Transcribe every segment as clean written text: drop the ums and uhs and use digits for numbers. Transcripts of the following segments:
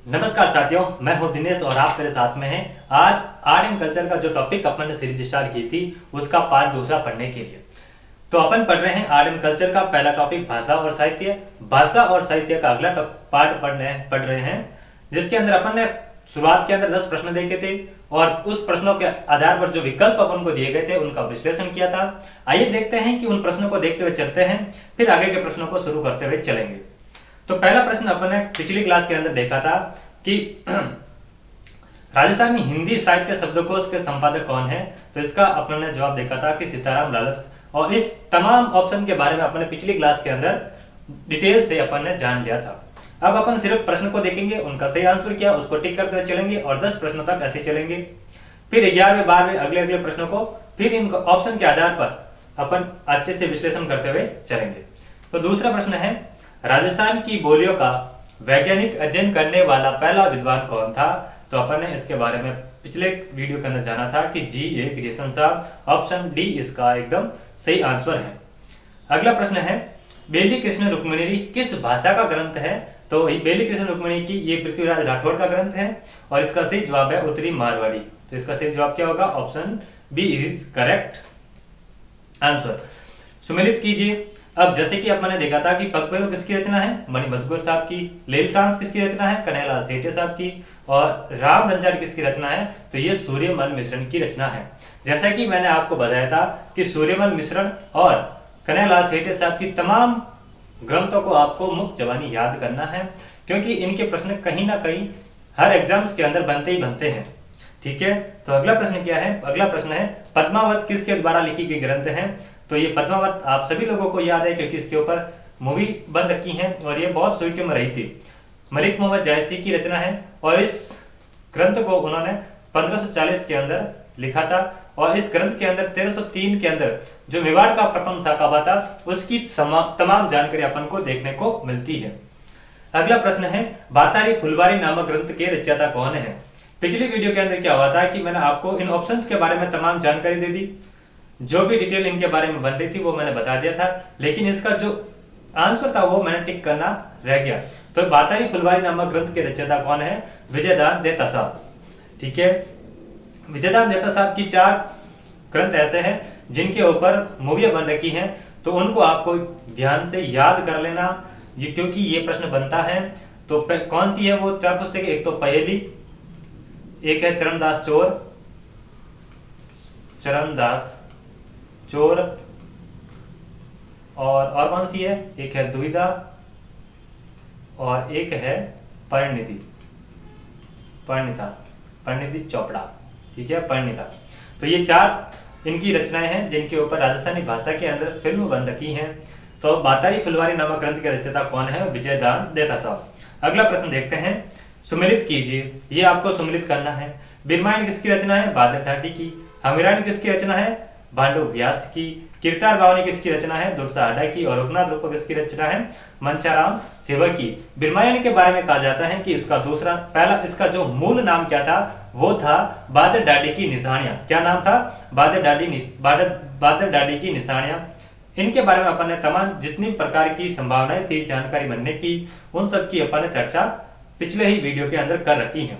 नमस्कार साथियों, मैं हूं दिनेश और आप मेरे साथ में हैं। आज आर्ट एंड कल्चर का जो टॉपिक अपन ने सीरीज स्टार्ट की थी उसका पार्ट दूसरा पढ़ने के लिए। तो अपन पढ़ रहे हैं आर्ट एंड कल्चर का पहला टॉपिक भाषा और साहित्य। भाषा और साहित्य का अगला पार्ट पढ़ रहे हैं, जिसके अंदर अपन ने शुरुआत के अंदर 10 प्रश्न देखे थे और उस प्रश्नों के आधार पर जो विकल्प अपन को दिए गए थे उनका विश्लेषण किया था। आइए देखते हैं कि उन प्रश्नों को देखते हुए चलते हैं, फिर आगे के प्रश्नों को शुरू करते हुए चलेंगे। तो पहला प्रश्न अपन ने पिछली क्लास के अंदर देखा था कि राजस्थानी हिंदी साहित्य शब्दकोश के संपादक कौन है। तो इसका अपन ने जवाब देखा था कि सीताराम लालस, और इस तमाम ऑप्शन के बारे में अपन ने पिछली क्लास के अंदर डिटेल से अपन ने जान लिया था। अब अपन सिर्फ प्रश्न को देखेंगे, उनका सही आंसर क्या उसको टिक करते हुए चलेंगे और 10 प्रश्नों तक ऐसे चलेंगे। फिर 11वें 12वें अगले प्रश्नों को फिर इन ऑप्शन के आधार पर अपन अच्छे से विश्लेषण करते हुए चलेंगे। तो दूसरा प्रश्न है, राजस्थान की बोलियों का वैज्ञानिक अध्ययन करने वाला पहला विद्वान कौन था। तो अपन ने इसके बारे में पिछले वीडियो के अंदर जाना था कि G.A. ग्रेसन साहब, ऑप्शन डी इसका एकदम सही आंसर है। अगला प्रश्न है, बेली कृष्ण रुक्मिणी किस भाषा का ग्रंथ है। तो बेली कृष्ण रुक्मिणी की ये पृथ्वीराज राठौड़ का ग्रंथ है और इसका सही जवाब है उत्तरी मारवाड़ी। तो इसका सही जवाब क्या होगा, option B is correct answer. सुमेलित कीजिए। अब जैसे कि अपन ने देखा था कि पगपेरू किसकी रचना है, मणिभद्र साहब की। लेल फ्रांस किसकी रचना है, कन्हैयालाल सेठे साहब की। और राम रंजारी किसकी रचना है, तो ये सूर्यमल मिश्रण की रचना है। जैसा कि मैंने आपको बताया था कि सूर्यमल मिश्रण और कन्हैयालाल सेठे साहब की तमाम ग्रंथों को आपको मुक्त जबानी याद करना है, क्योंकि इनके प्रश्न कहीं ना कहीं हर एग्जाम्स के अंदर बनते ही बनते हैं। ठीक है, तो अगला प्रश्न क्या है, अगला प्रश्न है, पद्मावत किसके द्वारा लिखी गई ग्रंथ है। तो ये पद्मावत आप सभी लोगों को याद है क्योंकि इसके ऊपर मूवी बन रखी है और ये बहुत सुर्खियों में रही थी। मलिक मोहम्मद जायसी की रचना है और इस ग्रंथ को उन्होंने 1540 के अंदर लिखा था और इस ग्रंथ के अंदर 1303 के अंदर जो मेवाड़ का प्रथम साकाबा था उसकी तमाम जानकारी अपन को देखने को मिलती है। अगला प्रश्न है, बातारी फुलवारी नामक ग्रंथ के रचयिता कौन है। पिछली वीडियो के अंदर क्या हुआ था कि मैंने आपको इन ऑप्शंस के बारे में तमाम जानकारी दे दी, जो भी डिटेल इनके बारे में बन रही थी वो मैंने बता दिया था, लेकिन इसका जो आंसर था वो मैंने टिक करना रह गया। तो बातारी फुलवारी नामक ग्रंथ के रचयिता कौन है, विजयदान देता साहब। ठीक है, विजयदान देता साहब की 4 ग्रंथ ऐसे हैं जिनके ऊपर मूवियां बन रखी हैं, तो उनको आपको ध्यान से याद कर लेना क्योंकि ये प्रश्न बनता है। तो कौन सी है वो 4 पुस्तकें, एक तो पहेली, एक है चरणदास चोर और कौन सी है, एक है दुविधा और एक है परिणिति चोपड़ा। ठीक है, परिणिता। तो ये 4 इनकी रचनाएं हैं जिनके ऊपर राजस्थानी भाषा के अंदर फिल्म बन रखी हैं। तो बातारी फुलवारी नामक ग्रंथ के रचयिता कौन है, विजयदान देता साहब। अगला प्रश्न देखते हैं, सुमेलित कीजिए। ये आपको सुमेलित करना है। बिरमायन किसकी रचना है, बादल ठाटी की। हमीरान किसकी रचना है, भांडु व्यास की। कीर्तार बावनी किसकी रचना है, दुर्सा हाडा की। और रुकना द्रुप किसकी रचना है, मंचाराम सेवक की। बिरमायन के बारे में कहा जाता है कि इसका जो मूल नाम क्या था वो था बादल डाडी की निशानियां। क्या नाम था, बादल डाडी की निशानियां। इनके बारे में अपन ने तमाम जितनी प्रकार की संभावनाएं थी जानकारी बनने की, उन सब की अपन ने चर्चा पिछले ही वीडियो के अंदर कर रखी है।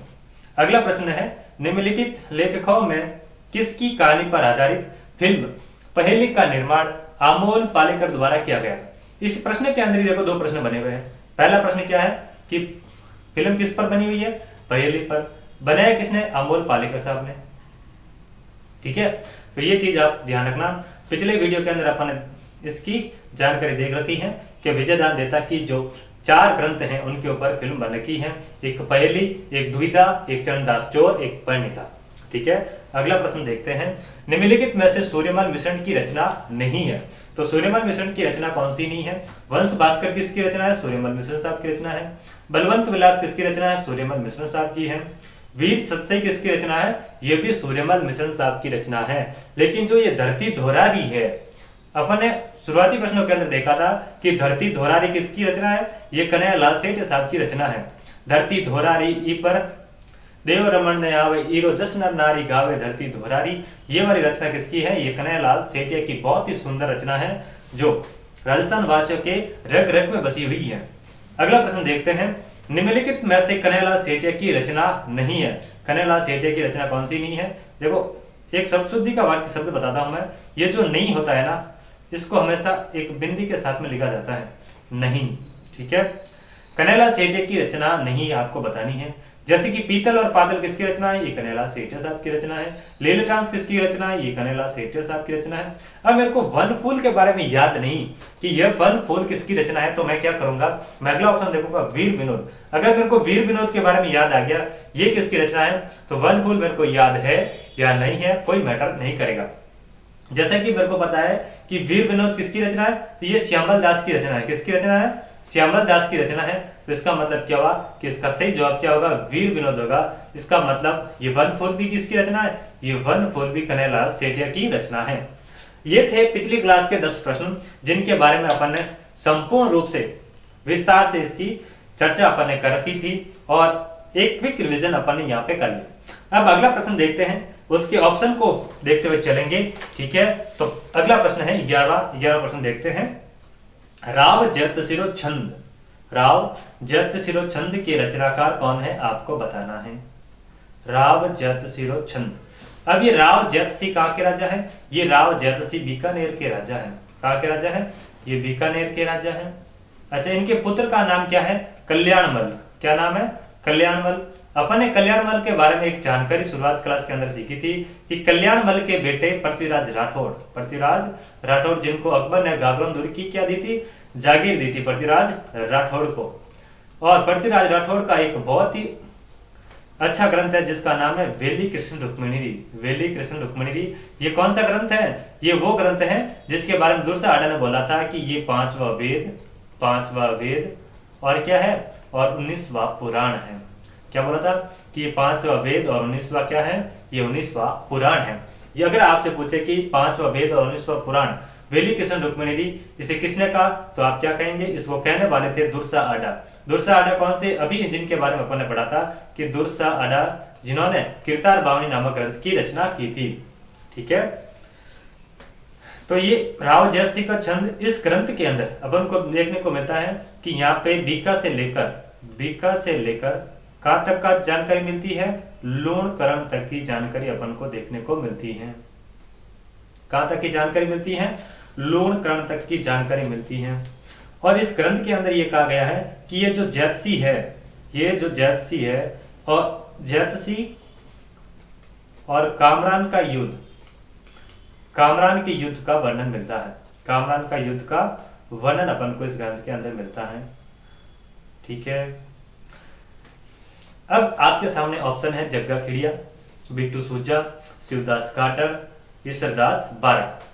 अगला प्रश्न है, निम्नलिखित लेखकों में किसकी कहानी पर आधारित फिल्म पहेली का निर्माण अमोल पालेकर द्वारा किया गया। इस प्रश्न के अंदर देखो 2 प्रश्न बने हुए हैं। पहला प्रश्न क्या है कि फिल्म किस पर बनी हुई है, पहेली पर। बनाया किसने, अमोल पालेकर साहब ने। ठीक है, तो ये चीज आप ध्यान रखना। पिछले वीडियो के अंदर अपन ने इसकी जानकारी देख रखी है कि विजयदान देता की जो 4 ग्रंथ हैं उनके ऊपर फिल्म बन रखी है, एक पहेली, एक दुविधा, एक चरणदास चोर, एक परिणिता। ठीक है, अगला प्रश्न देखते हैं, निम्नलिखित में से सूर्यमल मिश्रण की रचना नहीं है। तो सूर्यमल मिश्रण की रचना कौन सी नहीं है, वंश भास्कर किसकी रचना है, सूर्यमल मिश्रण साहब की रचना है। बलवंत विलास किसकी रचना है, सूर्यमल मिश्रण साहब की है। वीर सत्सई किसकी रचना है, ये भी सूर्यमल मिश्रण साहब की रचना है। लेकिन जो ये धरती धोरारी है, अपन ने शुरुआती प्रश्नों के अंदर देखा था कि धरती धोरारी किसकी रचना है, ये कन्हैयालाल सेठ साहब की रचना है। धरती धोरारी ई पर देव रमन ने आवे ईरो जश्न नारी गावे धरती धोरारी, ये वाली रचना किसकी है, ये कन्हैयालाल सेठिया की बहुत ही सुंदर रचना है जो राजस्थान वासियों के रग रग में बसी हुई है। अगला प्रश्न देखते हैं, निम्नलिखित में से कन्हैयालाल सेठिया की रचना नहीं है। कन्हैयालाल सेठिया की रचना कौन सी नहीं है? देखो, एक शब्द का वाक्य शब्द बताता हूं मैं। ये जो नहीं होता है ना, इसको हमेशा एक बिंदी के साथ में लिखा जाता है, नहीं। ठीक है, कन्हैयालाल सेठिया की रचना नहीं आपको बतानी है। जैसे कि पीतल और पातल किसकी रचना है? ये कन्हैयालाल सेठिया साहब की रचना है। लीलटांस किसकी रचना है? ये कन्हैयालाल सेठिया साहब की रचना है। अब मेरे को वन फूल के बारे में याद नहीं कि यह वन फूल किसकी रचना है, तो मैं क्या करूंगा, मैं अगला ऑप्शन देखूंगा, वीर विनोद। अगर मेरे को वीर विनोद के बारे में याद आ गया ये किसकी रचना है, तो वन फूल मेरे को याद है या नहीं है कोई मैटर नहीं करेगा। जैसे कि मेरे को पता है कि वीर विनोद किसकी रचना है, तो ये श्यामल दास की रचना है। किसकी रचना है? श्यामल दास की रचना है। तो इसका मतलब क्या हुआ कि इसका सही जवाब क्या होगा? वीर विनोद होगा। इसका मतलब ये वन फूल भी किसकी रचना है? ये वन फूल भी कन्हैयालाल सेठिया की रचना है। ये थे पिछली क्लास के 10 प्रश्न जिनके बारे में अपन ने संपूर्ण रूप से विस्तार से इसकी चर्चा अपन ने कर रखी थी और एक क्विक रिवीजन अपन ने यहाँ पे कर लिया। अब अगला प्रश्न देखते हैं, उसके ऑप्शन को देखते हुए चलेंगे। ठीक है, तो अगला प्रश्न है 11वां प्रश्न देखते हैं। राव जयतशिरो छंद, राव जयतशिरो छंद के रचनाकार कौन है आपको बताना है। राव जयतशिरो छंद। अब ये राव जयतसी कहाँ के राजा है? ये राव जयतसी बीकानेर के राजा है। कहाँ के राजा है? ये बीकानेर के राजा है। अच्छा, इनके पुत्र का नाम क्या है? कल्याणमल। क्या नाम है? कल्याणमल। अपन ने कल्याणमल के बारे में एक जानकारी शुरुआत क्लास के अंदर सीखी थी कि कल्याणमल के बेटे पृथ्वीराज राठौड़ जिनको अकबर ने गागरन की क्या दी थी? जागीर दी थी पृथ्वीराज राठौड़ को। और पृथ्वीराज राठौड़ का एक बहुत ही अच्छा ग्रंथ है जिसका नाम है वेली कृष्ण रुक्मिणी। ये कौन सा ग्रंथ है? ये वो ग्रंथ है जिसके बारे में दुर्सा आडा ने बोला था कि ये पांचवा वेद और क्या है, और 19वां पुराण है। क्या बोला था कि ये 5वां वेद और 19वां क्या है? ये 19वां पुराण है। ये अगर आपसे पूछे कि 5वां वेद और 19वां पुराण वेली कृष्ण रुक्मिणी इसे किसने कहा, तो आप क्या कहेंगे? इसको कहने वाले थे दुर्सा आडा। दुर्सा आडा कौन से? अभी जिनके बारे में अपन ने पढ़ा था कि दुर्सा आडा जिन्होंने कीर्तार बावनी नामक ग्रंथ की रचना की थी। ठीक है, तो ये राव जयतसी का छंद इस ग्रंथ के अंदर अपन को देखने को मिलता है कि यहाँ पे बीका से लेकर कहाँ तक का जानकारी मिलती है? लूणकरण तक की जानकारी अपन को देखने को मिलती है। कहाँ तक की जानकारी मिलती है? लूणकरण तक की जानकारी मिलती है। और इस ग्रंथ के अंदर ये कहा गया है कि ये जो जयतसी है और जयतसी और कामरान के युद्ध का वर्णन मिलता है। कामरान का युद्ध का वर्णन अपन को इस ग्रंथ के अंदर मिलता है। ठीक है, अब आपके सामने ऑप्शन है जग्गा खिड़िया, बिट्टू सूजा, शिवदास काटर, ईश्वरदास बारट।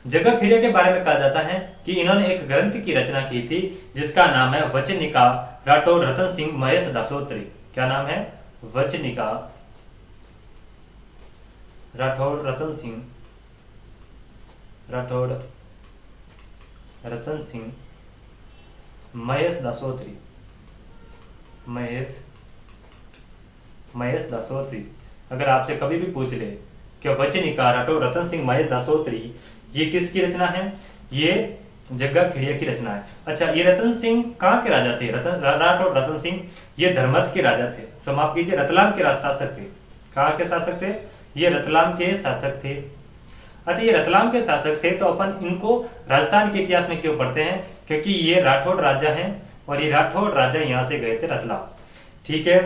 जग्गा खिड़िया के बारे में कहा जाता है कि इन्होंने एक ग्रंथ की रचना की थी जिसका नाम है वचनिका राठौड़ रतन सिंह महेश दासोत्री। क्या नाम है? वचनिका राठौड़ रतन सिंह महेश दासोत्री। अगर आपसे कभी भी पूछ ले कि वचनिका राठौड़ रतन सिंह महेश दासोत्री ये किसकी रचना है? ये जग्गा खिड़िया की रचना है। अच्छा, ये रतन सिंह कहाँ के राजा थे? राठौड़ रतन सिंह ये धर्मत के राजा थे। समाप्त कीजिए, रतलाम के शासक थे। कहाँ के शासक थे? ये रतलाम के शासक थे। अच्छा, ये रतलाम के शासक थे तो अपन इनको राजस्थान के इतिहास में क्यों पढ़ते हैं? क्योंकि ये राठौड़ राजा हैं और ये राठौड़ राजा यहाँ से गए थे रतलाम। ठीक है,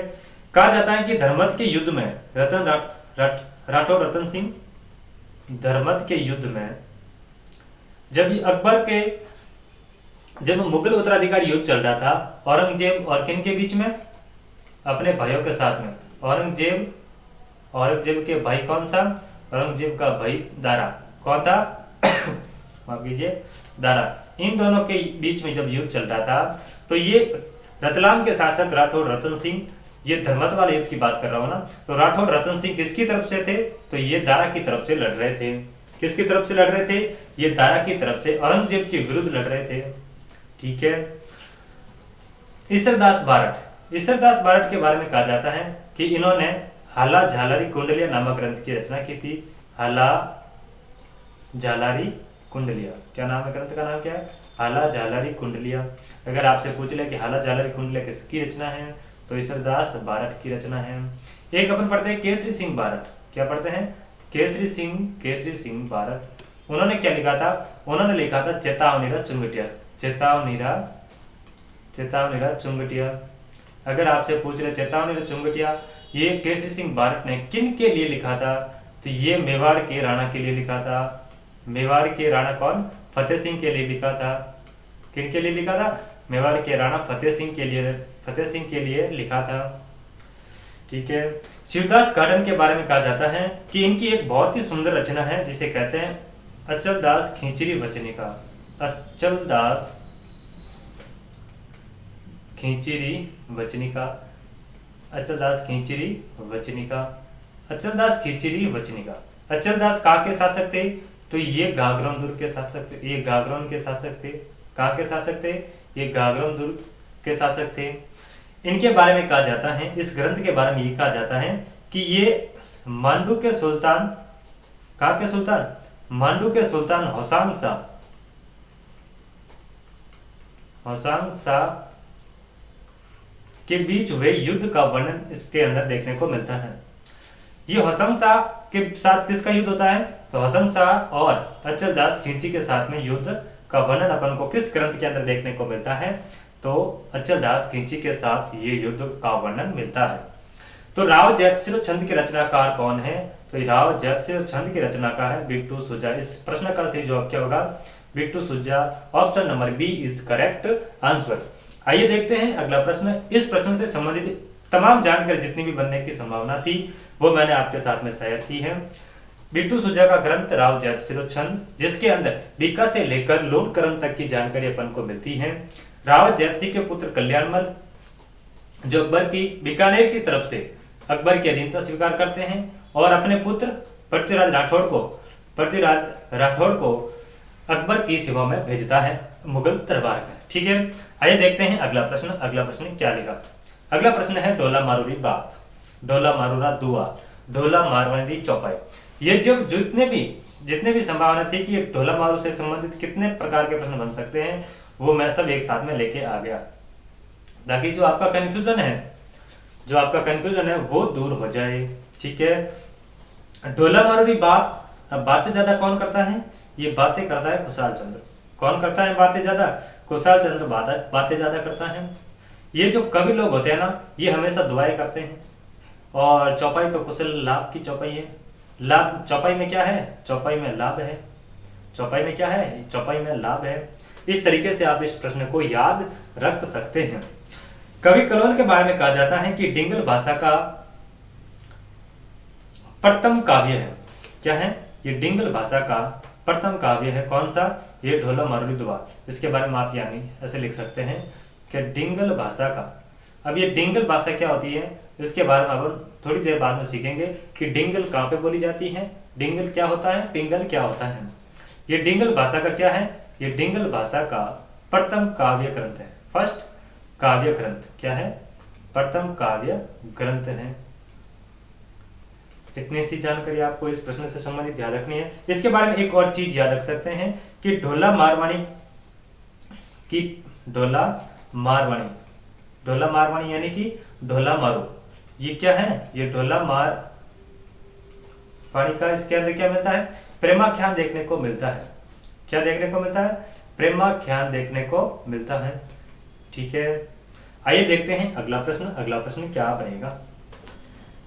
कहा जाता है कि धर्मत के युद्ध में राठौड़ रतन सिंह धर्मत के युद्ध में जब मुगल उत्तराधिकारी युद्ध चल रहा था औरंगजेब और किन के बीच में? अपने भाइयों के साथ में। औरंगजेब के भाई कौन सा? औरंगजेब का भाई दारा। कौन था? माफ कीजिए, दारा। इन दोनों के बीच में जब युद्ध चल रहा था तो ये रतलाम के शासक राठौड़ रतन सिंह, ये धर्मत वाले युद्ध की बात कर रहा हूं ना, तो राठौड़ रतन सिंह किसकी तरफ से थे? तो ये दारा की तरफ से लड़ रहे थे। किसकी तरफ से लड़ रहे थे? ये दारा की तरफ से औरंगजेब के विरुद्ध लड़ रहे थे। ठीक है, ईश्वरदास बारट के बारे में कहा जाता है कि इन्होंने हाला झालारी कुंडलिया नामक ग्रंथ की रचना की थी। हाला झालारी कुंडलिया। क्या नाम है? ग्रंथ का नाम क्या है? हाला झालारी कुंडलिया। अगर आपसे पूछ ले कि हाला झालारी कुंडलिया किसकी रचना है, तो ईश्वरदास बारट की रचना है। एक अपन पढ़ते हैं केसरी सिंह बारट। क्या पढ़ते हैं? केसरी सिंह बारट। उन्होंने क्या लिखा था? उन्होंने लिखा था चेतावनीरा चुंगटिया। चेतावनीरा चुंगटिया। अगर आपसे पूछ रहे चेतावनीरा चुंगटिया ये केसरी सिंह बारट ने किन के लिए लिखा था, तो ये मेवाड़ के राणा के लिए लिखा था। मेवाड़ के राणा कौन? फतेह सिंह के लिए लिखा था। किन के लिए लिखा था? मेवाड़ के राणा फतेह सिंह के लिए लिखा था। ठीक है। शिवदास गार्डन के बारे में कहा जाता है कि इनकी एक बहुत ही सुंदर रचना है जिसे कहते हैं अचलदास खींचरी वचनिका। अचलदास खींचरी वचनिका। अचलदास खींचरी वचनिका। अचलदास खींचरी वचनिका। अचलदास कहाँ के शासक थे? तो ये घाघरम दुर्ग के शासक थे। ये घाघरम के शासक थे। कहाँ के शासक थे? ये घाघरम दुर्ग के शासक थे। इनके बारे में कहा जाता है, इस ग्रंथ के बारे में ये कहा जाता है कि ये मांडू के सुल्तान, कहाँ के सुल्तान? मांडू के सुल्तान होसांग शाह के बीच हुए युद्ध का वर्णन इसके अंदर देखने को मिलता है। ये होसांग शाह के साथ किसका युद्ध होता है? तो होसांग शाह और अचलदास खिलजी के साथ में युद्ध का वर्णन अपन को किस ग्रंथ के अंदर देखने को मिलता है? तो अचलदास खिलजी के साथ ये युद्ध का वर्णन मिलता है। तो राव जयसिंह छंद के रचनाकार कौन है? तो राव जयसिंह छंद के रचनाकार है बिट्टू सुजा। इस प्रश्न का सही जवाब क्या होगा? बिट्टू सुजा। Option number B is correct answer. आइए देखते हैं अगला प्रश्न। इस प्रश्न से संबंधित तमाम जानकारी जितनी भी बनने की संभावना थी वो मैंने आपके साथ में शेयर की है। बिट्टू सुजा का ग्रंथ राव जयसिंह छंद, जिसके अंदर बीका से लेकर लोटकरम तक की जानकारी अपन को मिलती है। राव जयसिंह के पुत्र कल्याणमल जो अकबर की बीकानेर की तरफ से अकबर की अधीनता स्वीकार करते हैं और अपने पुत्र पृथ्वीराज राठौड़ को अकबर की सेवा में भेजता है मुगल दरबार में। ठीक है। आइए देखते हैं अगला प्रश्न। अगला प्रश्न क्या लिखा? अगला प्रश्न है ढोला मारूरी बाप, ढोला मारूरा दुआ, ढोला मारवाड़ी चौपाई। ये जो जितने भी संभावना थी कि ढोला मारू से संबंधित कितने प्रकार के प्रश्न बन सकते हैं वो मैं सब एक साथ में लेके आ गया, ताकि जो आपका कंफ्यूजन है वो दूर हो जाए। ठीक है। ढोला मारूरी बाप, अब बातें ज्यादा कौन करता है? ये बातें करता है खुशहाल चंद्र। कौन करता है बातें ज्यादा? खुशहाल चंद्र बातें ज्यादा करता है। ये जो कवि लोग होते हैं ना, ये हमेशा दुआएं करते हैं। और चौपाई तो कुशल लाभ की चौपाई है। लाभ चौपाई में क्या है? चौपाई में लाभ है। चौपाई में क्या है? चौपाई में लाभ है। इस तरीके से आप इस प्रश्न को याद रख सकते हैं। कवि कलोल के बारे में कहा जाता है कि डिंगल भाषा का प्रथम काव्य है। क्या है? ये डिंगल भाषा का प्रथम काव्य है। कौन सा? ये ढोला मारूरी दुआ। इसके बारे में आप यानी ऐसे लिख सकते हैं कि डिंगल भाषा का। अब ये डिंगल भाषा क्या होती है इसके बारे में अब थोड़ी देर बाद में सीखेंगे कि डिंगल कहाँ पे बोली जाती है, डिंगल क्या होता है, पिंगल क्या होता है। ये डिंगल भाषा का क्या है? ये डिंगल भाषा का प्रथम काव्य ग्रंथ है। फर्स्ट काव्य ग्रंथ क्या है? प्रथम काव्य ग्रंथ है। इतनी सी जानकारी आपको इस प्रश्न से संबंधित याद रखनी है। इसके बारे में एक और चीज याद रख सकते हैं कि ढोला मारवाणी यानी कि ढोला मारू, ये क्या है? ये ढोला मारवाणी का इसके अंदर क्या मिलता है? प्रेमाख्यान देखने को मिलता है। क्या देखने को मिलता है? प्रेमाख्यान देखने को मिलता है। ठीक है। आइए देखते हैं अगला प्रश्न। अगला प्रश्न क्या बनेगा?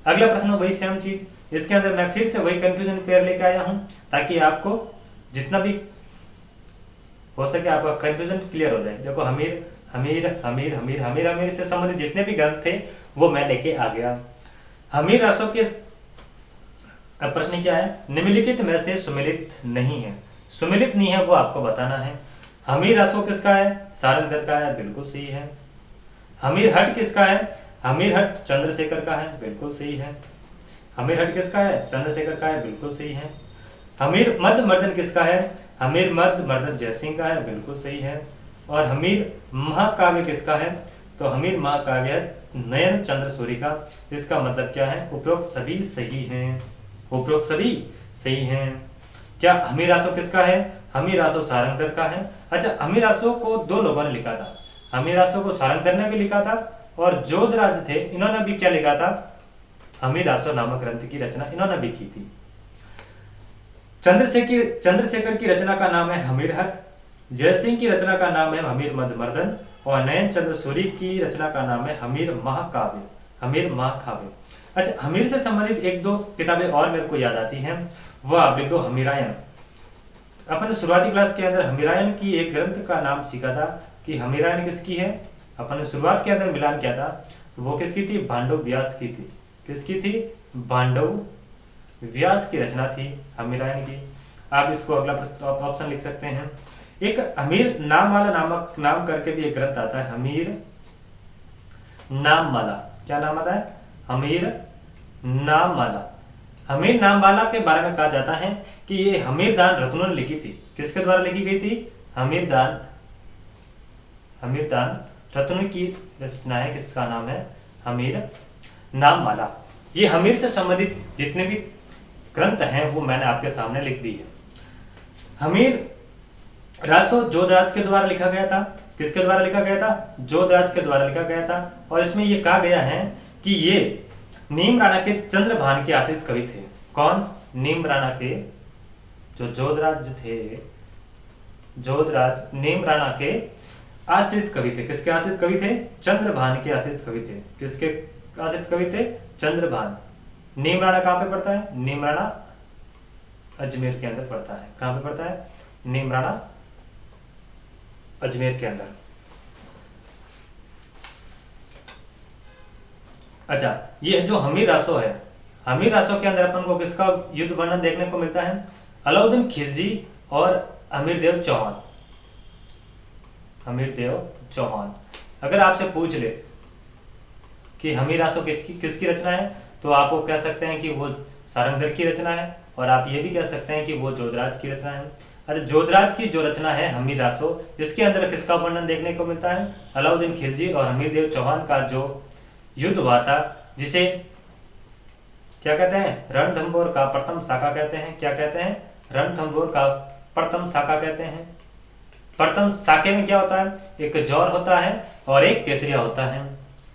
अगला प्रश्न वही सेम चीज, इसके अंदर मैं फिर से वही कंफ्यूजन पेयर लेके आया हूं ताकि आपको जितना भी हो सके आपका कंफ्यूजन क्लियर हो जाए। देखो हमीर से संबंधित जितने भी ग्रंथ थे वो मैं लेके आ गया। हमीर रसों के प्रश्न क्या है? निम्नलिखित में से सुमेलित नहीं है। सुमेलित नहीं है वो आपको बताना है। हमीर रसों किसका है? सारंगधर का है, बिल्कुल सही है। हमीर हट किसका है? हमीर हट चंद्रशेखर का है, बिल्कुल सही है। हमीर हट किसका है? चंद्रशेखर का है, बिल्कुल सही है। हमीर मध्य मर्दन किसका है? हमीर मध्य मर्दन जयसिंह का है, बिल्कुल सही है। और हमीर महाकाव्य किसका है? तो हमीर महाकाव्य नयन चंद्र सूरी का। इसका मतलब क्या है? उपरोक्त सभी सही हैं। उपरोक्त सभी सही हैं। क्या हमीर रासो किसका है? हमीरासो सारंगधर का है। अच्छा, हमीरासो को दो लोगों ने लिखा था, हमीरासो को सारंगधर ने भी लिखा था और जोधराज थे इन्होंने भी क्या लिखा था, हमीरासो नामक ग्रंथ की रचना इन्होंने भी की थी। चंद्रशेखर की रचना का नाम है हमीरहट, जयसिंह की रचना का नाम है हमीर मदमर्दन और नयन चंद्र सूरी की रचना का नाम है हमीर महाकाव्य, हमीर महाकाव्य। अच्छा, हमीर से संबंधित एक दो किताबें और मेरे को याद आती हैं, वह आप लिख दो हमीरायन। अपन शुरुआती क्लास के अंदर हमीरायन की एक ग्रंथ का नाम सीखा था कि हमीरायन किसकी है, अपन ने शुरुआत के अंदर मिलान किया था, तो वो किसकी थी, भांडव व्यास की थी। किसकी थी, भांडव व्यास की रचना थी हमीरायन की। आप इसको अगला ऑप्शन लिख सकते हैं। एक हमीर नाममाला नामक नाम करके भी एक ग्रंथ आता है, हमीर नाममाला। क्या नाम आता है, हमीर नाममाला। हमीर नाममाला के बारे में कहा जाता है कि ये हमीरदान रत्नों ने लिखी थी। किसके द्वारा लिखी गई थी, हमीरदान रत्नों की रचना है। किसका नाम है, हमीर नाममाला। ये हमीर से संबंधित जितने भी ग्रंथ हैं वो मैंने आपके सामने लिख दी है। हमीर रासो जोधराज के द्वारा लिखा गया था। किसके द्वारा लिखा गया था, जोधराज के द्वारा लिखा गया था। और इसमें यह कहा गया है कि ये नीम राणा के चंद्रभान के आश्रित कवि थे। कौन, नीम राणा के, जो जोधराज थे, जोधराज नीम राणा के आश्रित कवि थे। किसके आश्रित कवि थे, चंद्रभान के आश्रित कवि थे। किसके आश्रित कवि थे, चंद्रभान। नीम राणा कहां पे पड़ता है, नीम राणा अजमेर के अंदर पड़ता है। कहां पे पड़ता है, नीम राणा अजमेर के अंदर। अच्छा, ये जो हमीर रासो है, हमीर रासो के अंदर अपन को किसका युद्ध वर्णन देखने को मिलता है, अलाउद्दीन खिलजी और अमीरदेव चौहान। अमीरदेव चौहान। अगर आपसे पूछ ले कि हमीर रासो किसकी रचना है, तो आप वो कह सकते हैं कि वो सारंगधर की रचना है, और आप ये भी कह सकते हैं कि वो जोधराज की रचना है। अच्छा, जोधराज की जो रचना है हमीर रासो, इसके अंदर किसका वर्णन देखने को मिलता है, अलाउद्दीन खिलजी और हमीरदेव चौहान का जो युद्ध हुआ था, जिसे क्या कहते हैं, रणथंभौर का प्रथम शाखा कहते हैं। क्या कहते हैं, रणथंभौर का प्रथम शाखा कहते हैं। प्रथम शाखे में क्या होता है, एक जौर होता है और एक केसरिया होता है।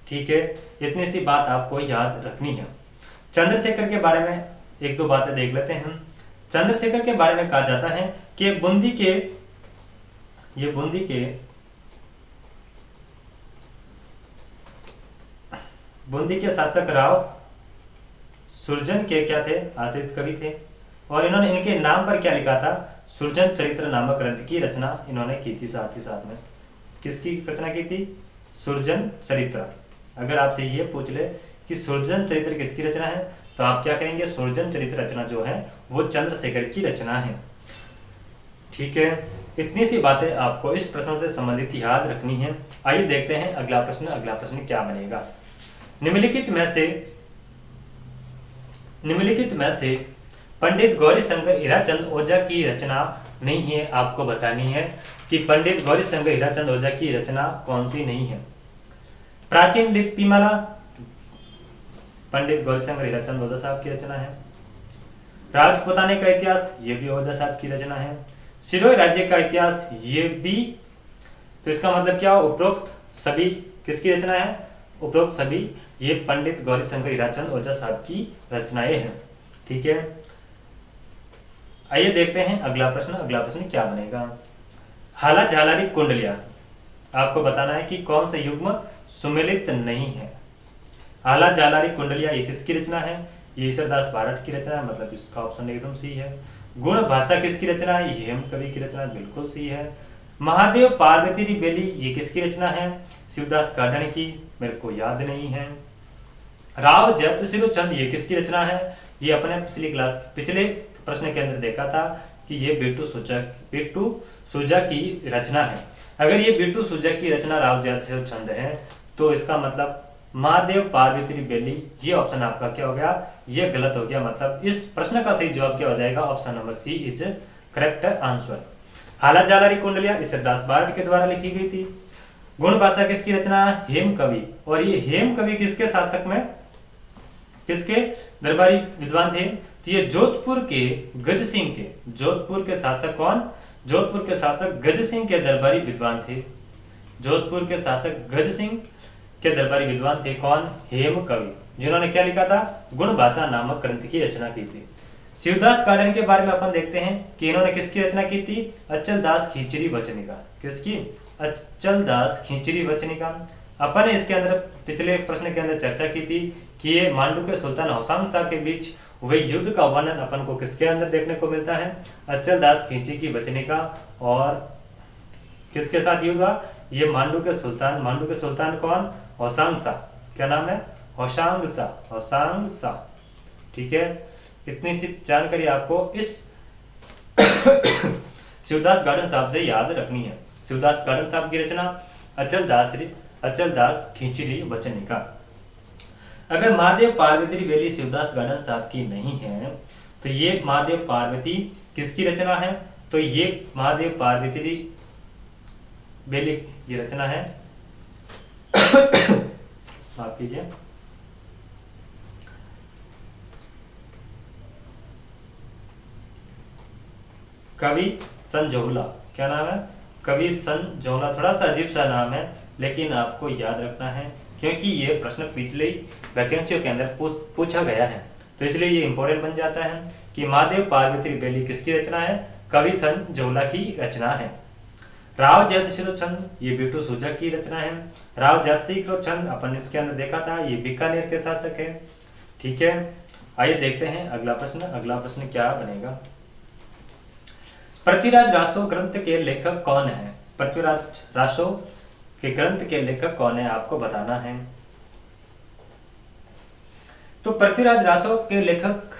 ठीक है, इतनी सी बात आपको याद रखनी है। चंद्रशेखर के बारे में एक दो बातें देख लेते हैं। चंद्रशेखर के बारे में कहा जाता है कि बूंदी के शासक राव सुरजन के क्या थे, आश्रित कवि थे। और इन्होंने इनके नाम पर क्या लिखा था, सुरजन चरित्र नामक ग्रंथ की रचना इन्होंने की थी। साथ ही साथ में किसकी रचना की थी, सुरजन चरित्र। अगर आपसे ये पूछ ले कि सुरजन चरित्र किसकी रचना है, तो आप क्या कहेंगे, सुरजन चरित्र रचना जो है वो चंद्रशेखर की रचना है। ठीक है, इतनी सी बातें आपको इस प्रश्न से संबंधित याद रखनी है। आइए देखते हैं अगला प्रश्न। अगला प्रश्न क्या बनेगा, निम्नलिखित में से पंडित गौरीशंकर हीराचंद ओझा की रचना नहीं है। आपको बतानी है कि पंडित गौरीशंकर हीराचंद ओझा की रचना कौन सी नहीं है। प्राचीन लिपिमाला पंडित गौरीशंकर हीराचंद ओझा साहब की रचना है। राजपुताने का इतिहास, ये भी ओझा साहब की रचना है। सिरोही राज्य का इतिहास, ये भी। तो इसका मतलब क्या, उपरोक्त सभी किसकी रचना है, उपरोक्त सभी ये पंडित गौरीशंकर हीराचंद ओझा साहब की रचनाएं हैं। ठीक है, आइए देखते हैं अगला प्रश्न। अगला प्रश्न क्या बनेगा, हाला झालारी कुंडलिया। आपको बताना है कि कौन से युग्म सुमेलित नहीं है। हाला झालारी कुंडलिया ये किसकी रचना है, ये ईश्वरदास बारठ की रचना है, मतलब इसका ऑप्शन एकदम सही है। गुण भाषा किसकी रचना है, ये हेम कवि की रचना, बिल्कुल सही है। महादेव पार्वती री बेली ये किसकी रचना है, शिवदास काडणी की, मेरे को याद नहीं है। राव जयप्रसिद्ध चंद ये किसकी रचना है, ये अपने पिछले प्रश्न के अंदर देखा था कि ये बिट्टू सुजा की रचना है। अगर ये बिट्टू सुजा की रचना राव जयप्रसिद्ध चंद है, तो इसका मतलब महादेव पार्वती री बेली, ये ऑप्शन आपका क्या हो गया, ये गलत हो गया। मतलब इस प्रश्न का सही जवाब क्या हो जाएगा, option number C is correct answer. हाला झालारी कुंडलिया ईश्वरदास बारठ के द्वारा लिखी गई थी। गुण भाषा किसकी रचना, हेम कवि। और ये हेम कवि किसके शासक में, किसके दरबारी विद्वान थे, तो ये जोधपुर के गज सिंह के, जोधपुर के शासक कौन, जोधपुर के शासक गज सिंह के दरबारी विद्वान थे। जोधपुर के शासक गज सिंह के दरबारी विद्वान थे कौन? हेम कवि, जिन्होंने क्या लिखा था? गुण भाषा नामक ग्रंथ की रचना की थी। शिवदास गार्डन के बारे में अपन देखते हैं कि इन्होंने किसकी रचना की थी? अचल दास खींचरी वचनिका। किसकी? अचल दास खींचरी वचनिका। अपन ने इसके अंदर पिछले प्रश्न के अंदर चर्चा की थी कि ये मांडू के सुल्तान होशांग शाह के बीच हुए युद्ध का वर्णन अपन को किसके अंदर देखने को मिलता है? अचल दास खींची की वचनिका। और किसके साथ युद्ध हुआ? ये मांडू के सुल्तान कौन? होशांग शाह। क्या नाम है? होशांग शाह। ठीक है, इतनी सी जानकारी आपको इस शिवदास गार्डन साहब से याद रखनी है। शिवदास गार्डन साहब की रचना अचल दास खींचरी वचनिका। अगर महादेव पार्वती बेली शिवदास गार्डन साहब की नहीं है तो ये महादेव पार्वती किसकी रचना है? तो ये महादेव पार्वती बेली की रचना है माफ कीजिए, कवि संजोहला। क्या नाम है? कवि संजोहला। थोड़ा सा अजीब सा नाम है लेकिन आपको याद रखना है क्योंकि ये प्रश्न पिछले वैकेंसियों के अंदर पूछा गया है, तो इसलिए ये इंपॉर्टेंट बन जाता है कि महादेव पार्वती बेली किसकी रचना है? कवि संजोहला की रचना है। राव जयसिंह छंद, ये बिट्टू सुजक की रचना है। राव जयसिंह छंद अपन इसके अंदर देखा था, ये बीकानेर के शासक है। ठीक है, आइए देखते हैं अगला प्रश्न क्या बनेगा। पृथ्वीराज रासो ग्रंथ के लेखक कौन है? पृथ्वीराज रासो के ग्रंथ के लेखक कौन है आपको बताना है। तो पृथ्वीराज रासो के लेखक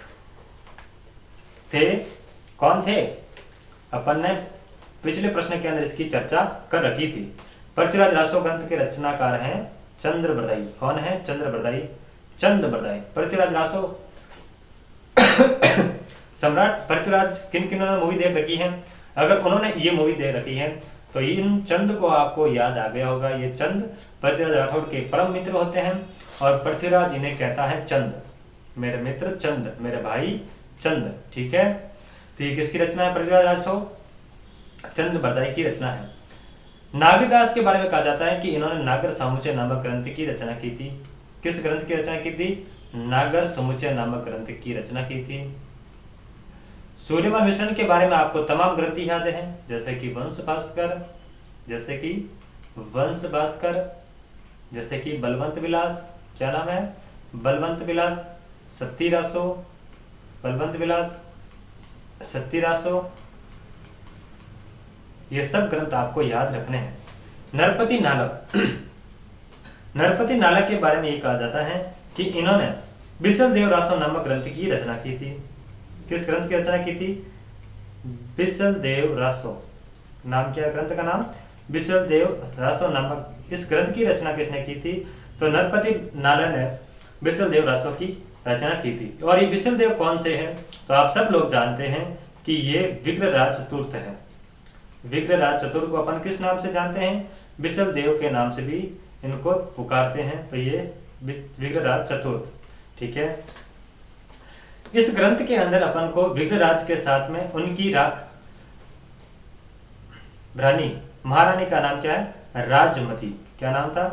कौन थे? अपन ने पिछले प्रश्न के अंदर इसकी चर्चा कर रखी थी। पृथ्वीराज रासो ग्रंथ के रचनाकार हैं चंद्रबरदाई। कौन है? चंद्रबरदाई। पृथ्वीराज रासो सम्राट पृथ्वीराज किन मूवी देख रखी है? अगर उन्होंने ये मूवी देख रखी है तो इन चंद को आपको याद आ गया होगा। ये चंद पृथ्वीराज राठौड़ के परम मित्र होते हैं और पृथ्वीराज इन्हें कहता है चंद, मेरे मित्र चंद, मेरे भाई चंद। ठीक है, तो ये किसकी रचना है? पृथ्वीराज राठौड़, चंद्रबरदाई की रचना है। नागरदास के बारे में कहा जाता है कि इन्होंने नागर समुच्चय नामक ग्रंथ की रचना की थी। किस ग्रंथ की रचना की थी? नागर समुच्चय नामक ग्रंथ की रचना की थी। सूर्यमान मिश्रण के बारे में आपको तमाम ग्रंथ याद हैं, जैसे कि वंश भास्कर, जैसे कि बलवंत विलास। क्या नाम है? बलवंत विलास, सत्ती रासो। ये सब ग्रंथ आपको याद रखने हैं। नरपति नालक के बारे में ये कहा जाता है कि इन्होंने बिसल देव रासो नामक ग्रंथ की रचना की थी। किस ग्रंथ की रचना की थी? बिसल देव रासो। नाम क्या ग्रंथ का नाम? बिसल देव रासो नामक इस ग्रंथ की रचना किसने की थी? तो नरपति नाला ने बिसल देव रासो की रचना की थी। और ये बिसल देव कौन से हैं? तो आप सब लोग जानते हैं कि ये विग्रहराज चतुर्थ है। विग्रहराज चतुर्थ को अपन किस नाम से जानते हैं? बिसल देव के नाम से भी इनको पुकारते हैं, तो ये विग्रहराज चतुर्थ। ठीक है, इस ग्रंथ के अंदर अपन को विग्रहराज के साथ में उनकी रानी महारानी का नाम क्या है? राजमती। क्या नाम था?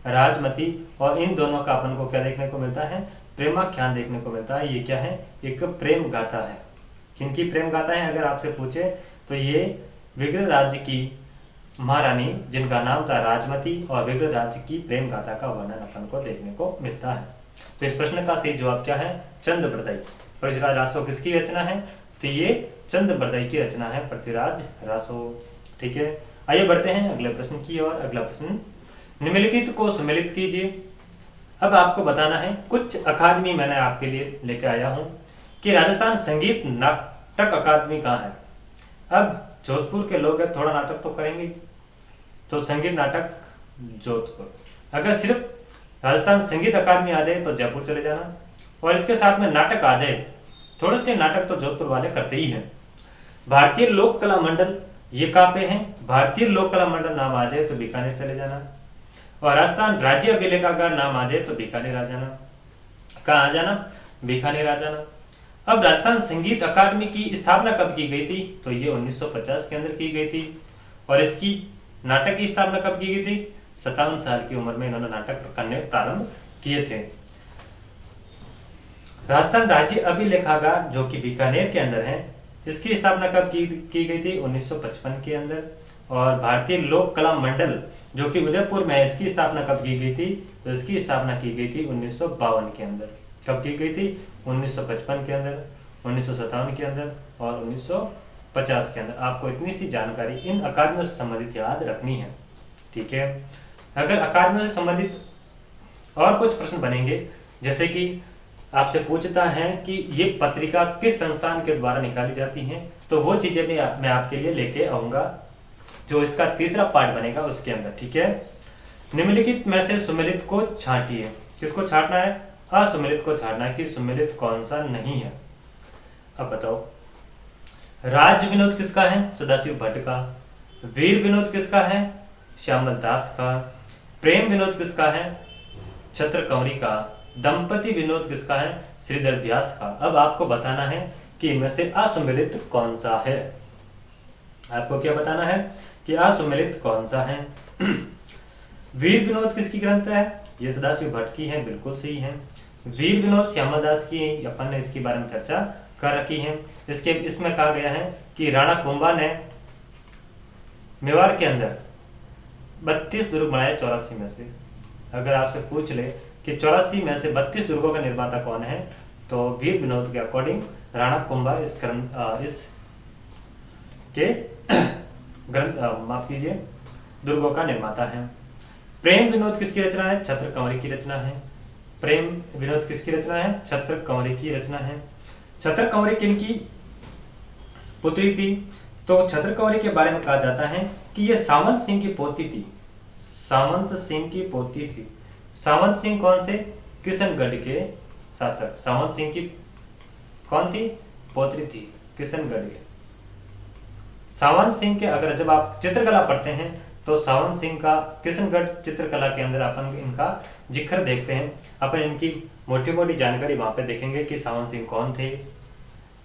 राजमती। और इन दोनों का अपन को क्या देखने को मिलता है? प्रेमाख्यान देखने को मिलता है। ये क्या है? एक प्रेम गाथा है। किनकी प्रेम गाथा है अगर आपसे पूछे तो ये विग्रहराज की महारानी जिनका नाम था राजमती और विग्रहराज की प्रेम गाथा का वर्णन अपन को देखने को मिलता है। तो इस प्रश्न का सही जवाब क्या है? चंद्रबरदाई। पृथ्वीराज रासो किसकी रचना है? तो ये चंद्रबरदाई की रचना है, पृथ्वीराज रासो। ठीक है, आइए बढ़ते हैं अगले प्रश्न की ओर। अगला प्रश्न, निम्नलिखित को सुमेलित कीजिए। अब आपको बताना है, कुछ अकादमी मैंने आपके लिए लेकर आया हूं कि राजस्थान संगीत नाटक अकादमी कहाँ है। अब जोधपुर के लोग थोड़ा नाटक तो करेंगे, तो संगीत नाटक जोधपुर। अगर सिर्फ राजस्थान संगीत अकादमी आ जाए तो जयपुर चले जाना, और इसके साथ में नाटक आ जाए, थोड़े से नाटक तो जोधपुर वाले करते ही हैं। भारतीय लोक कला मंडल ये कहाँ पे है? भारतीय लोक कला मंडल नाम आ जाए तो बीकानेर चले जाना, और राजस्थान राज्य अभिलेखागार नाम आ जाए तो बीकानेर आ जाना। कहाँ आ जाना? बीकानेर आ जाना। अब राजस्थान संगीत अकादमी की स्थापना कब की गई थी? तो ये 1950 के अंदर की गई थी। और इसकी नाटक की स्थापना कब की गई थी? 57 साल की उम्र में इन्होंने नाटक करने प्रारंभ किए थे। राजस्थान राज्य अभिलेखागार जो कि बीकानेर के अंदर है, इसकी स्थापना कब की गई थी? 1955 के अंदर। और भारतीय लोक कला मंडल जो कि उदयपुर में है, इसकी स्थापना कब की गई थी? तो इसकी स्थापना की गई थी 1952 के अंदर। कब की गई थी? 1955 के अंदर, 1957 के अंदर और 1950 के अंदर। आपको इतनी सी जानकारी इन अकादमियों से संबंधित याद रखनी है, ठीक है। अगर अकादमियों से संबंधित और कुछ प्रश्न बनेंगे, जैसे कि आपसे पूछता है कि ये पत्रिका किस संस्थान के द्वारा निकाली जाती है, तो वो चीजें भी मैं आपके लिए लेके आऊंगा जो इसका तीसरा पार्ट बनेगा उसके अंदर, ठीक है। निम्नलिखित में से सुमेलित को छांटिए। किसको छांटना है? असुमेलित को छांटना है कि सुमेलित कौन सा नहीं है। अब बताओ, राज विनोद किसका है? सदाशिव भट्ट का। वीर विनोद किसका है? श्यामल दास का। प्रेम विनोद किसका है? छत्र कंवरी का। दंपति विनोद किसका है? श्रीधर व्यास का। अब आपको बताना है कि इनमें से असुमेलित कौन सा है। आपको क्या बताना है कि असुमेलित कौन सा है। वीर विनोद किसकी ग्रंथ है? ये सदाशिव भट्ट की है, बिल्कुल सही है। वीर विनोद श्यामल दास की, अपन ने इसके बारे में चर्चा कर रखी है। इसमें कहा गया है कि राणा कुंभा ने मेवाड़ के अंदर 32 दुर्ग बनाए 84 में से। अगर आपसे पूछ ले कि 84 में से 32 दुर्गों का निर्माता कौन है, तो वीर विनोद के अकॉर्डिंग राणा कुंभा इस के माफ कीजिए दुर्गों का निर्माता है। प्रेम विनोद किसकी रचना है? छत्र कंवरी की रचना है। प्रेम विनोद किसकी रचना है? छत्र कंवरी की रचना है। छत्र कंवरी किनकी पुत्री थी? तो छत्र कंवरी के बारे में कहा जाता है कि यह सावंत सिंह की पोती थी। सावंत सिंह की पोती थी। सावंत सिंह कौन से? किशनगढ़ के शासक। सावंत सिंह की कौन थी? पोत्री थी किशनगढ़ के। सावंत सिंह के अगर जब आप चित्रकला पढ़ते हैं तो सावंत सिंह का किशनगढ़ चित्रकला के अंदर अपन इनका जिक्र देखते हैं। अपन इनकी मोटी मोटी जानकारी वहां पे देखेंगे कि सावंत सिंह कौन थे,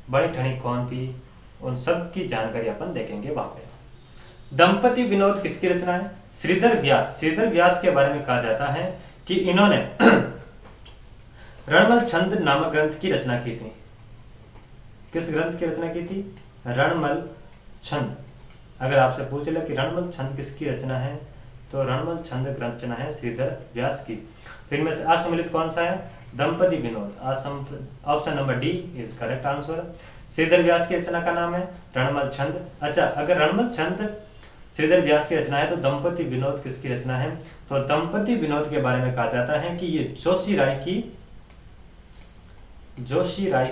बड़ी ठणी कौन थी, उन सब की जानकारी अपन देखेंगे वहां पे। दंपति विनोद किसकी रचना है? श्रीधर व्यास। श्रीधर व्यास के बारे में कहा जाता है कि इन्होंने रणमल छंद नामक ग्रंथ की रचना की थी। किस ग्रंथ की रचना की थी? रणमल छंद। अगर आपसे पूछ ले कि रणमल छंद किसकी रचना है, तो रणमल छंद रचना है श्रीधर व्यास की। तो इनमें से असुमेलित कौन सा है? दंपति विनोद। Option number D is correct answer. Shridhar Vyas की रचना का नाम है रणमल छंद। अच्छा, अगर रणमल छंद श्रीधर व्यास की रचना है तो दंपति विनोद किसकी रचना है? तो दंपति विनोद के बारे में कहा जाता है कि ये जोशी राय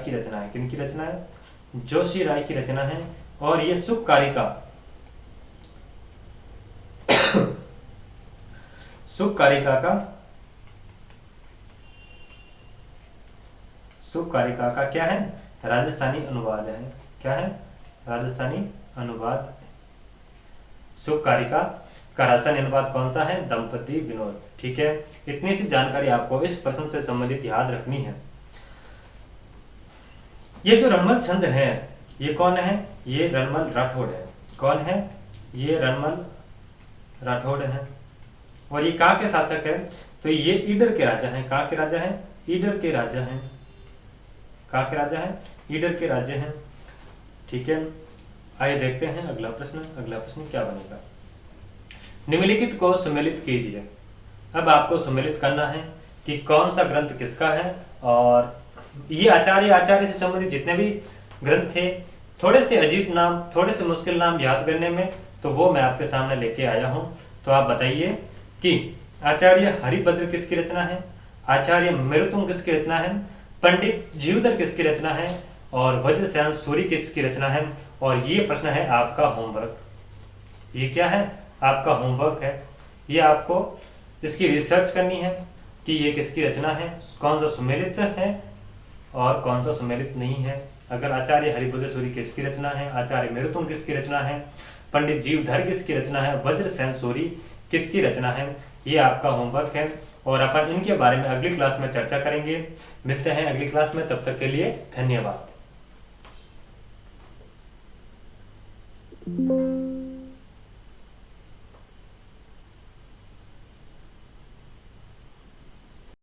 की रचना है। किनकी रचना है? जोशी राय की रचना है। और ये सुखकारिका का क्या है? राजस्थानी अनुवाद है। क्या है? राजस्थानी अनुवाद। सुखकारिका का राजस्थानी अनुवाद कौन सा है? दंपति विनोद। ठीक है, इतनी सी जानकारी आपको इस प्रश्न से संबंधित याद रखनी है। ये जो रणमल छंद है, ये कौन है? ये रणमल राठौड़ है। कौन है? ये रणमल राठौड़ है। और ये कहाँ के शासक है? तो ये ईडर के राजा हैं। कहाँ के राजा हैं? ईडर के राजा हैं। कहाँ के राजा हैं? ईडर के राजा हैं। ठीक है, आइए देखते हैं अगला प्रश्न। अगला प्रश्न क्या बनेगा? निम्नलिखित को सुमेलित कीजिए। अब आपको सुमेलित करना है कि कौन सा ग्रंथ किसका है। और ये आचार्य से संबंधित जितने भी ग्रंथ थे, थोड़े से अजीब नाम, थोड़े से मुश्किल नाम याद करने में, तो वो मैं आपके सामने लेके आया हूं। तो आप बताइए कि आचार्य हरिभद्र किसकी रचना है? आचार्य मेरुतुंग किसकी रचना है? पंडित जीवधर किसकी रचना है? और वज्रसेन सूरी किसकी रचना है? और ये प्रश्न है आपका होमवर्क। ये क्या है? आपका होमवर्क है। ये आपको इसकी रिसर्च करनी है कि ये किसकी रचना है, कौन सा सुमेलित है और कौन सा सुमेलित नहीं है। अगर आचार्य हरिभद्र सूरी किसकी रचना है, आचार्य मेरुतुंग किसकी रचना है, पंडित जीवधर किसकी रचना है, वज्रसेन सूरी किसकी रचना है, ये आपका होमवर्क है। और अपन इनके बारे में अगली क्लास में चर्चा करेंगे। मिलते हैं अगली क्लास में, तब तक के लिए धन्यवाद। है।